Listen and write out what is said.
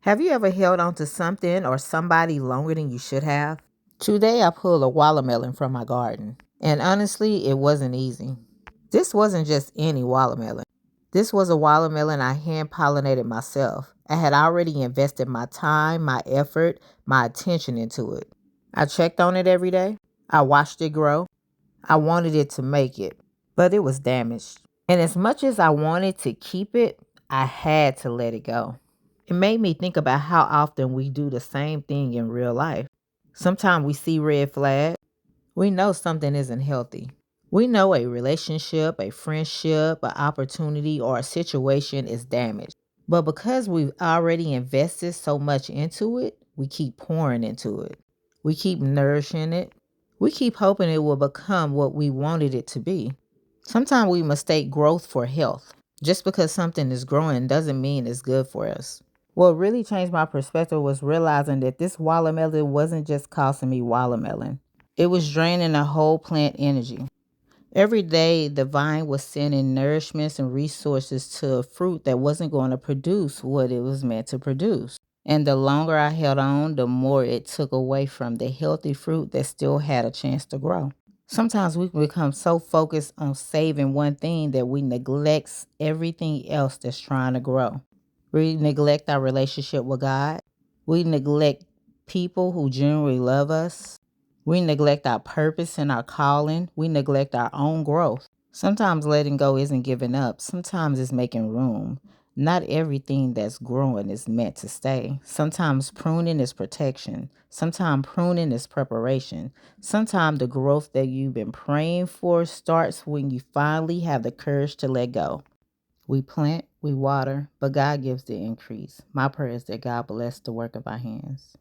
Have you ever held on to something or somebody longer than you should have? Today I pulled a watermelon from my garden, and honestly, it wasn't easy. This wasn't just any watermelon. This was a watermelon I hand pollinated myself. I had already invested my time, my effort, my attention into it. I checked on it every day. I watched it grow. I wanted it to make it, but it was damaged. And as much as I wanted to keep it, I had to let it go. It made me think about how often we do the same thing in real life. Sometimes we see red flags. We know something isn't healthy. We know a relationship, a friendship, an opportunity, or a situation is damaged. But because we've already invested so much into it, we keep pouring into it. We keep nourishing it. We keep hoping it will become what we wanted it to be. Sometimes we mistake growth for health. Just because something is growing doesn't mean it's good for us. What really changed my perspective was realizing that this watermelon wasn't just costing me watermelon. It was draining the whole plant energy. Every day, the vine was sending nourishments and resources to a fruit that wasn't going to produce what it was meant to produce. And the longer I held on, the more it took away from the healthy fruit that still had a chance to grow. Sometimes we can become so focused on saving one thing that we neglect everything else that's trying to grow. We neglect our relationship with God. We neglect people who genuinely love us. We neglect our purpose and our calling. We neglect our own growth. Sometimes letting go isn't giving up. Sometimes it's making room. Not everything that's growing is meant to stay. Sometimes pruning is protection. Sometimes pruning is preparation. Sometimes the growth that you've been praying for starts when you finally have the courage to let go. We plant, we water, but God gives the increase. My prayer is that God bless the work of our hands.